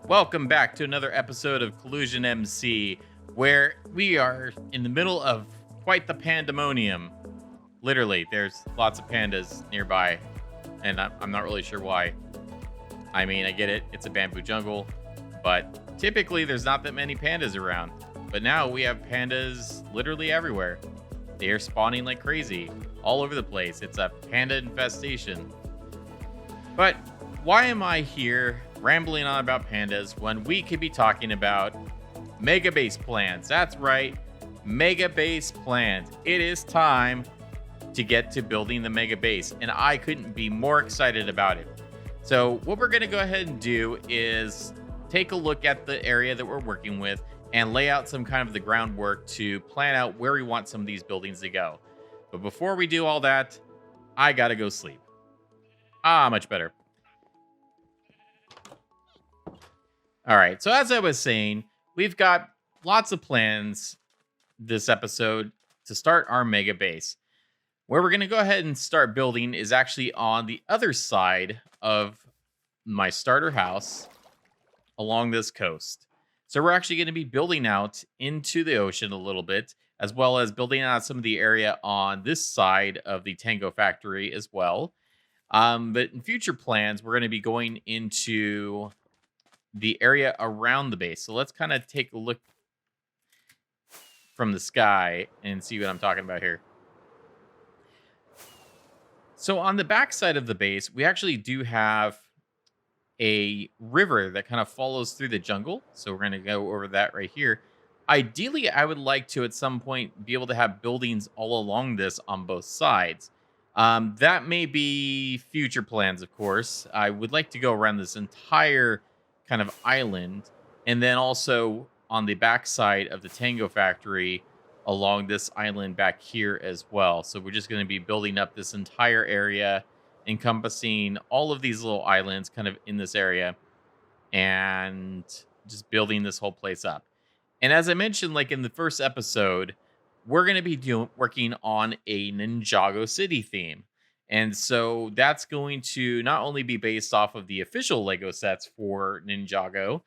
Welcome back to another episode of CollusionMC, where we are in the middle of quite the pandemonium. Literally, there's lots of pandas nearby, and I'm not really sure why. I mean, I get it, it's a bamboo jungle, but typically there's not that many pandas around. But now we have pandas literally everywhere. They are spawning like crazy all over the place. It's a panda infestation. But why am I here rambling on about pandas when we could be talking about mega base plans? That's right, mega base plans. It is time to get to building the mega base, and I couldn't be more excited about it. So, what we're going to go ahead and do is take a look at the area that we're working with and lay out some kind of the groundwork to plan out where we want some of these buildings to go. But before we do all that, I got to go sleep. Much better. All right. So as I was saying, we've got lots of plans this episode to start our mega base. Where we're going to go ahead and start building is actually on the other side of my starter house along this coast. So we're actually going to be building out into the ocean a little bit, as well as building out some of the area on this side of the Tango factory as well. But in future plans, we're going to be going into the area around the base. So let's kind of take a look from the sky and see what I'm talking about here. So on the back side of the base, we actually do have a river that kind of follows through the jungle. So we're going to go over that right here. Ideally, I would like to at some point be able to have buildings all along this on both sides. That may be future plans, of course. I would like to go around this entire kind of island, and then also on the backside of the Tango factory along this island back here as well. So we're just going to be building up this entire area, encompassing all of these little islands kind of in this area, and just building this whole place up. And as I mentioned, like in the first episode, we're going to be working on a Ninjago City theme. And so that's going to not only be based off of the official Lego sets for Ninjago,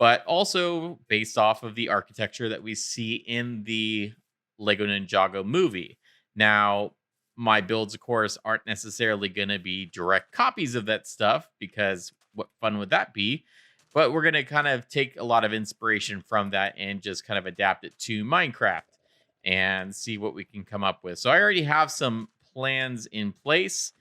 but also based off of the architecture that we see in the Lego Ninjago movie. Now, my builds, of course, aren't necessarily going to be direct copies of that stuff, because what fun would that be? But we're going to kind of take a lot of inspiration from that and just kind of adapt it to Minecraft and see what we can come up with. So I already have some plans in place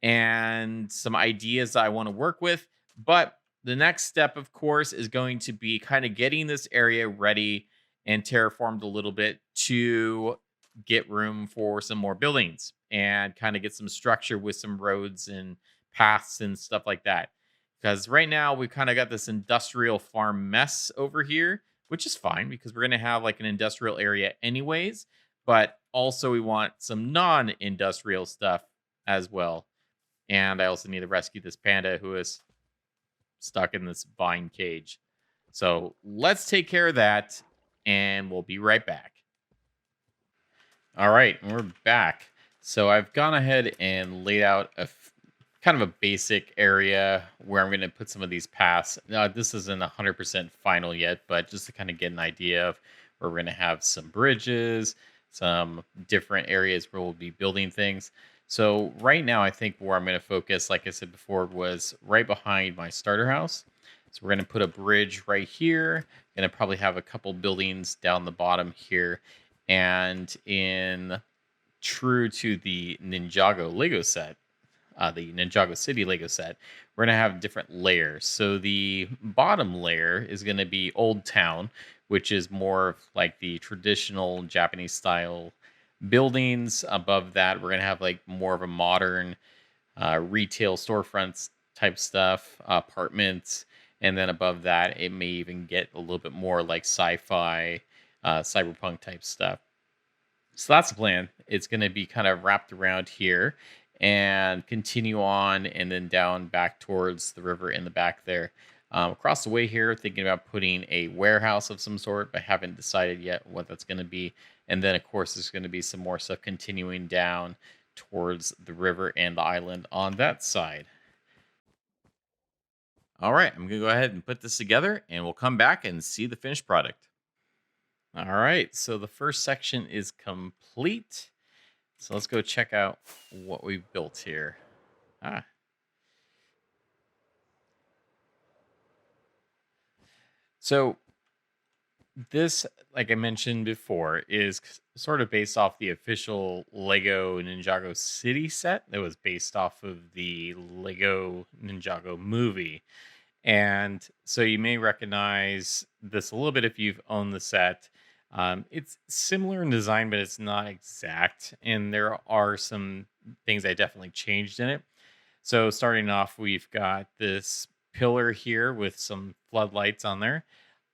and some ideas that I want to work with. But the next step, of course, is going to be kind of getting this area ready and terraformed a little bit to get room for some more buildings and kind of get some structure with some roads and paths and stuff like that. Because right now we've kind of got this industrial farm mess over here, which is fine because we're going to have like an industrial area anyways. But also we want some non-industrial stuff as well. And I also need to rescue this panda who is stuck in this vine cage. So let's take care of that, and we'll be right back. All right, we're back. So I've gone ahead and laid out kind of a basic area where I'm going to put some of these paths. Now, this isn't 100% final yet, but just to kind of get an idea of where we're going to have some bridges, some different areas where we'll be building things. So right now, I think where I'm going to focus, like I said before, was right behind my starter house. So we're going to put a bridge right here. Going to probably have a couple buildings down the bottom here. And in true to the Ninjago Lego set, the Ninjago City Lego set, we're going to have different layers. So the bottom layer is going to be Old Town, which is more of like the traditional Japanese style buildings. Above that, we're going to have like more of a modern retail storefronts type stuff, apartments. And then above that, it may even get a little bit more like sci-fi, cyberpunk type stuff. So that's the plan. It's going to be kind of wrapped around here and continue on and then down back towards the river in the back there. Across the way here, thinking about putting a warehouse of some sort, but haven't decided yet what that's going to be. And then, of course, there's going to be some more stuff continuing down towards the river and the island on that side. All right, I'm going to go ahead and put this together and we'll come back and see the finished product. All right, so the first section is complete. So let's go check out what we've built here. Ah, so this, like I mentioned before, is sort of based off the official Lego Ninjago City set that was based off of the Lego Ninjago movie. And so you may recognize this a little bit if you've owned the set. It's similar in design, but it's not exact. And there are some things I definitely changed in it. So starting off, we've got this pillar here with some floodlights on there.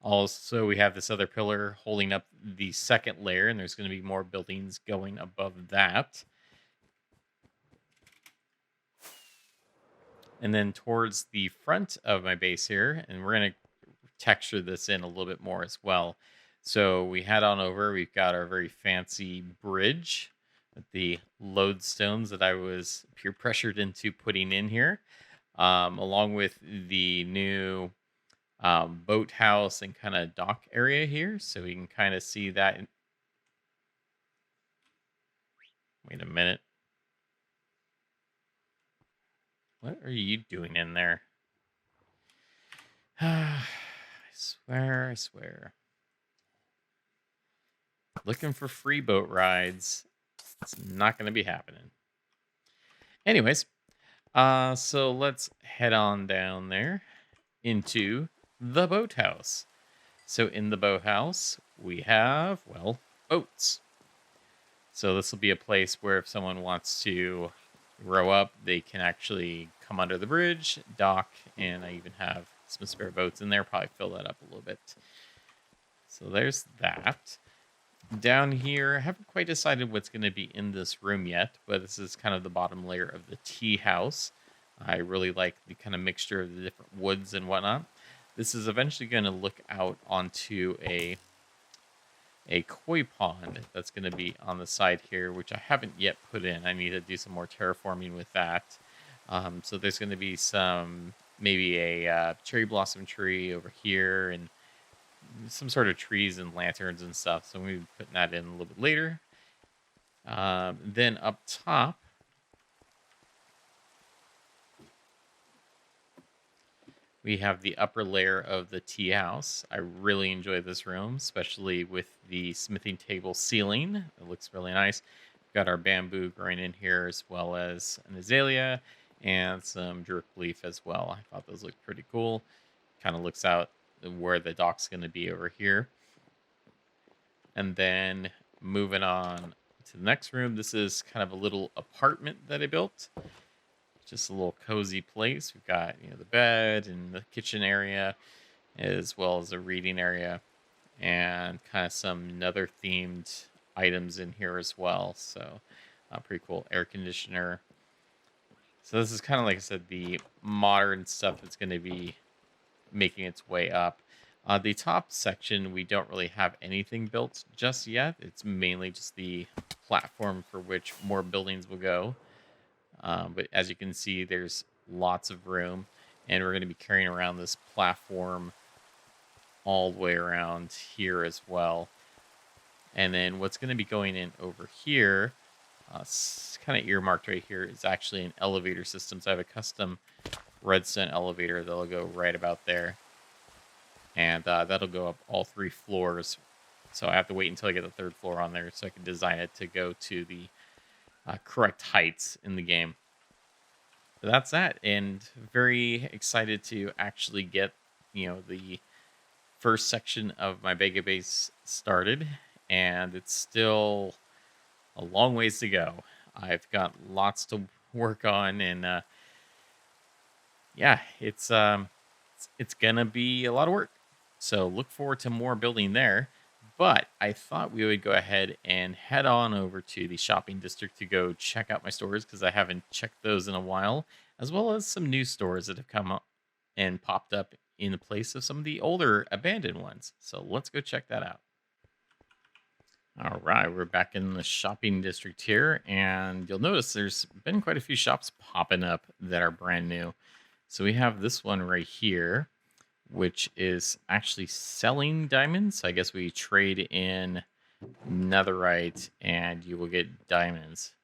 Also, we have this other pillar holding up the second layer, and there's going to be more buildings going above that. And then towards the front of my base here, and we're going to texture this in a little bit more as well. So we head on over, we've got our very fancy bridge with the lodestones that I was peer pressured into putting in here, along with the new boathouse and kind of dock area here. So we can kind of see that. Wait a minute. What are you doing in there? I swear, I swear. Looking for free boat rides. It's not going to be happening. Anyways, so let's head on down there into the boathouse. So in the boathouse, we have, well, boats. So this will be a place where if someone wants to row up, they can actually come under the bridge, dock, and I even have some spare boats in there. Probably fill that up a little bit. So there's that. Down here, I haven't quite decided what's going to be in this room yet, but this is kind of the bottom layer of the tea house. I really like the kind of mixture of the different woods and whatnot. This is eventually going to look out onto a koi pond that's going to be on the side here, which I haven't yet put in. I need to do some more terraforming with that. So there's going to be maybe a cherry blossom tree over here and some sort of trees and lanterns and stuff. So we'll be putting that in a little bit later. Then up top, we have the upper layer of the tea house. I really enjoy this room, especially with the smithing table ceiling. It looks really nice. We've got our bamboo growing in here, as well as an azalea and some jerk leaf as well. I thought those looked pretty cool. Kind of looks out where the dock's going to be over here. And then moving on to the next room, this is kind of a little apartment that I built. Just a little cozy place. We've got the bed and the kitchen area, as well as a reading area, and kind of some nether themed items in here as well. So pretty cool. Air conditioner. So this is kind of, like I said, the modern stuff that's going to be making its way up. The top section, we don't really have anything built just yet. It's mainly just the platform for which more buildings will go. But as you can see, there's lots of room, and we're going to be carrying around this platform all the way around here as well. And then what's going to be going in over here, kind of earmarked right here, is actually an elevator system. So I have a custom redstone elevator that'll go right about there. And that'll go up all 3 floors. So I have to wait until I get the 3rd floor on there so I can design it to go to the correct heights in the game. So that's that, and very excited to actually get the first section of my MEGABASE started, and it's still a long ways to go. I've got lots to work on, and yeah, it's gonna be a lot of work. So look forward to more building there. But I thought we would go ahead and head on over to the shopping district to go check out my stores, because I haven't checked those in a while, as well as some new stores that have come up and popped up in the place of some of the older abandoned ones. So let's go check that out. All right, we're back in the shopping district here, and you'll notice there's been quite a few shops popping up that are brand new. So we have this one right here, which is actually selling diamonds. So I guess we trade in netherite and you will get diamonds.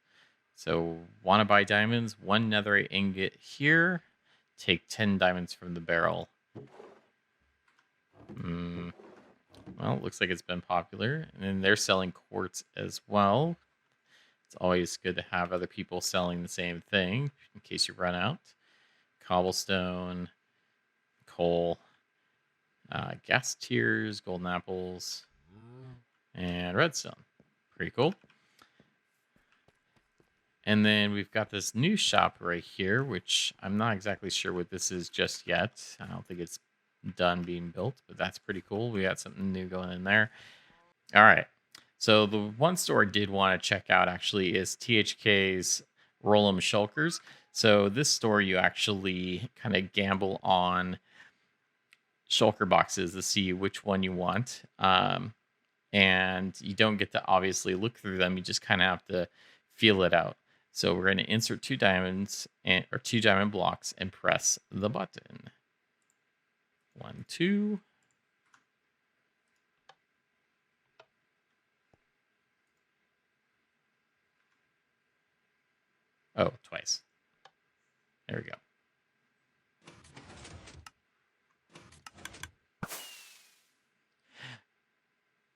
So want to buy diamonds? 1 netherite ingot here. Take 10 diamonds from the barrel. Well, it looks like it's been popular. And then they're selling quartz as well. It's always good to have other people selling the same thing in case you run out. Cobblestone, coal, gas tiers, golden apples, and redstone. Pretty cool. And then we've got this new shop right here, which I'm not exactly sure what this is just yet. I don't think it's done being built, but that's pretty cool. We got something new going in there. All right. So the one store I did want to check out actually is THK's Roll'em Shulkers. So this store, you actually kind of gamble on shulker boxes to see which one you want. And you don't get to obviously look through them. You just kind of have to feel it out. So we're going to insert 2 diamonds or 2 diamond blocks and press the button. 1, 2. Oh, twice. There we go.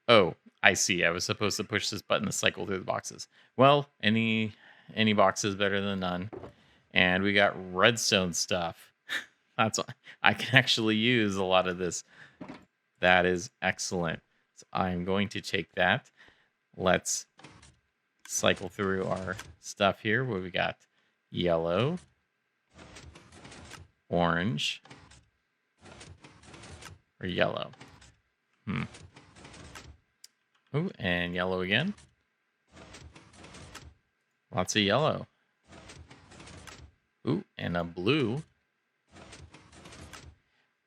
Oh, I see. I was supposed to push this button to cycle through the boxes. Well, any box is better than none. And we got redstone stuff. I can actually use a lot of this. That is excellent. So I'm going to take that. Let's cycle through our stuff here. What we got? Yellow, orange, or yellow. Ooh, and yellow again. Lots of yellow. Ooh, and a blue.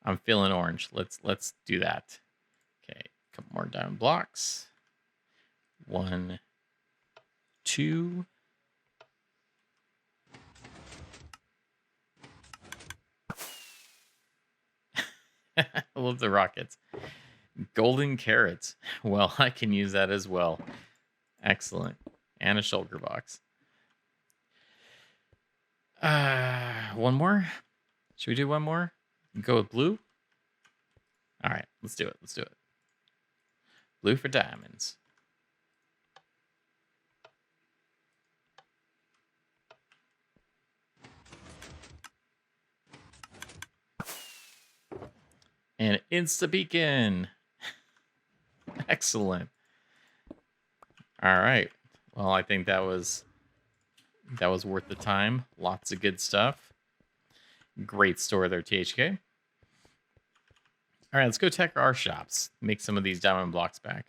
I'm feeling orange. Let's do that. Okay, a couple more diamond blocks. 1, 2. I love the rockets. Golden carrots. Well, I can use that as well. Excellent. And a shulker box. One more? Should we do one more? Go with blue? All right, let's do it. Let's do it. Blue for diamonds. And insta beacon. Excellent. All right. Well, I think that was worth the time. Lots of good stuff. Great store there, THK. All right, let's go check our shops. Make some of these diamond blocks back.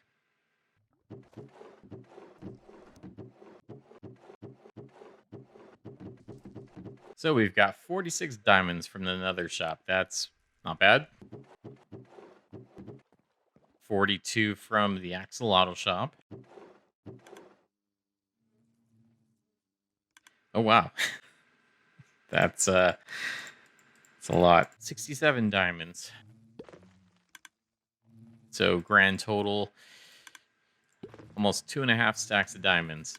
So we've got 46 diamonds from the nether shop. That's not bad. 42 from the axolotl shop. Oh, wow. That's a lot. 67 diamonds. So grand total, almost 2.5 stacks of diamonds.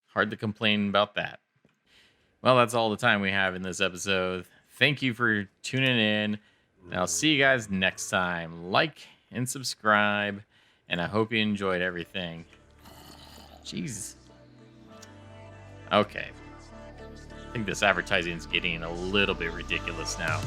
Hard to complain about that. Well, that's all the time we have in this episode. Thank you for tuning in. And I'll see you guys next time. Like and subscribe. And I hope you enjoyed everything. Jeez. Okay. I think this advertising is getting a little bit ridiculous now.